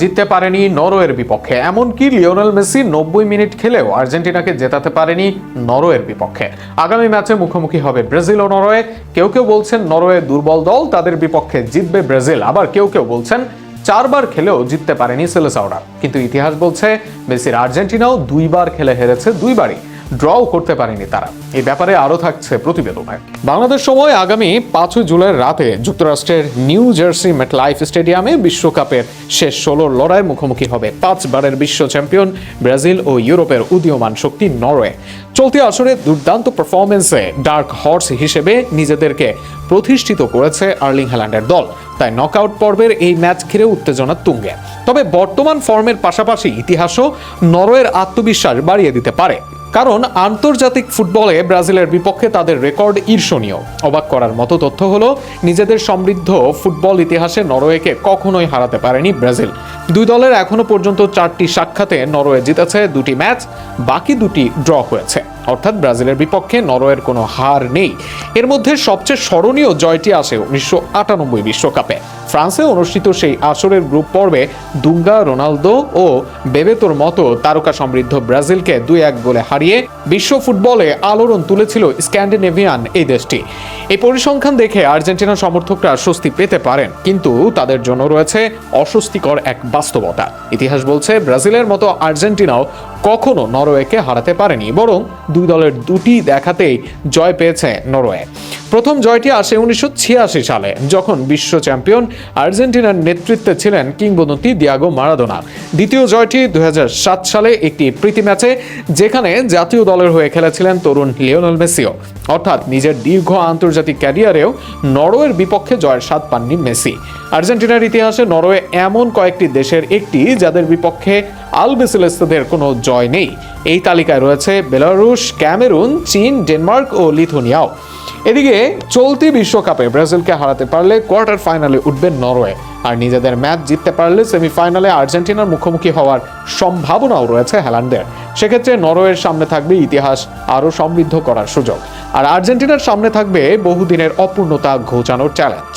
জিততে পারেনি নরওয়ের বিপক্ষে, এমনকি লিওনেল মেসি 90 মিনিট খেলেও আর্জেন্টিনাকে জেতাতে পারেনি নরওয়ের বিপক্ষে। আগামী ম্যাচে মুখোমুখি হবে ব্রাজিল ও নরওয়ে। কেউ কেউ বলছেন নরওয়ে দুর্বল দল, তাদের বিপক্ষে জিতবে ব্রাজিল। আবার কেউ কেউ বলছেন 4 বার খেলেও জিততে পারেনি সেলেসাওরা। কিন্তু ইতিহাস বলছে মেসির আর্জেন্টিনাও 2 বার খেলে হেরেছে, 2 বারই ড্রও করতে পারেনি তারা। এই ব্যাপারে আরো থাকছে প্রতিবেদনে। বাংলাদেশ সময় আগামী 5 জুলাই রাতে যুক্তরাষ্ট্রের নিউ জার্সি মেটলাইফ স্টেডিয়ামে বিশ্বকাপের শেষ 16 লড়াই মুখোমুখি হবে 5 বারের বিশ্ব চ্যাম্পিয়ন ব্রাজিল ও ইউরোপের উদীয়মান শক্তি নরওয়ে। চলতি আসরে দুর্দান্ত পারফরমেন্সে ডার্ক হর্স হিসেবে নিজেদেরকে প্রতিষ্ঠিত করেছে আর্লিং হ্যালান্ডের দল। তাই নকআউট পর্বের এই ম্যাচ ঘিরে উত্তেজনা তুঙ্গে। তবে বর্তমান ফর্মের পাশাপাশি ইতিহাসও নরওয়ের আত্মবিশ্বাস বাড়িয়ে দিতে পারে, কারণ আন্তর্জাতিক ফুটবলে ব্রাজিলের বিপক্ষে তাদের রেকর্ড ঈর্ষণীয়। অবাক করার মতো তথ্য হলো, নিজেদের সমৃদ্ধ ফুটবল ইতিহাসে নরওয়েকে কখনোই হারাতে পারেনি ব্রাজিল। দুই দলের এখনো পর্যন্ত 4টি সাক্ষাতে নরওয়ে জিতেছে 2টি ম্যাচ, বাকি 2টি ড্র হয়েছে। অর্থাৎ ব্রাজিলের বিপক্ষে নরওয়ের কোনো হার নেই। এর মধ্যে সবচেয়ে স্মরণীয় জয়টি আসে 1998 বিশ্বকাপে। ফ্রান্সে অনুষ্ঠিত সেই আসরের গ্রুপ পর্বে দুঙ্গা, রোনালদো ও বেবেতোর মতো তারকা সমৃদ্ধ ব্রাজিলকে 2-1 গোলে হারিয়ে বিশ্ব ফুটবলে আলোড়ন তুলেছিল স্ক্যান্ডিনেভিয়ান এই দেশটি। এই পরিসংখ্যান দেখে আর্জেন্টিনার সমর্থকরা স্বস্তি পেতে পারেন, কিন্তু তাদের জন্য রয়েছে অস্বস্তিকর এক বাস্তবতা। ইতিহাস বলছে ব্রাজিলের মতো আর্জেন্টিনাও কখনো নরওয়েকে হারাতে পারেনি, বরং দুই দলের 2টি দেখাতেই জয় পেয়েছে নরওয়ে। প্রথম জয়টি আসে 1986 সালে, যখন বিশ্ব চ্যাম্পিয়ন আর্জেন্টিনার নেতৃত্বে ছিলেন কিংবদন্তি দিয়াগো মারাদোনা। দ্বিতীয় জয়টি 2007 সালে একটি প্রীতি ম্যাচে, যেখানে জাতীয় দলের হয়ে খেলেছিলেন তরুণ লিওনেল মেসিও। অর্থাৎ নিজের দীর্ঘ আন্তর্জাতিক ক্যারিয়ারেও নরওয়ের বিপক্ষে জয়ের স্বাদ পাননি মেসি। আর্জেন্টিনার ইতিহাসে নরওয়ে এমন কয়েকটি দেশের একটি যাদের বিপক্ষে আলবিসেলেস্তেদের কোনো জয় নেই। এই তালিকায় রয়েছে বেলারুশ, ক্যামেরুন, চীন, ডেনমার্ক ও লিথুনিয়াও। এদিকে চলতি বিশ্বকাপে ব্রাজিলকে হারাতে পারলে কোয়ার্টার ফাইনালে উঠবে নরওয়ে, আর নিজেদের ম্যাচ জিততে পারলে সেমিফাইনালে আর্জেন্টিনার মুখোমুখি হওয়ার সম্ভাবনাও রয়েছে হ্যালান্ডের। সেক্ষেত্রে নরওয়ের সামনে থাকবে ইতিহাস আরও সমৃদ্ধ করার সুযোগ, আর আর্জেন্টিনার সামনে থাকবে বহুদিনের অপূর্ণতা ঘোচানোর চ্যালেঞ্জ।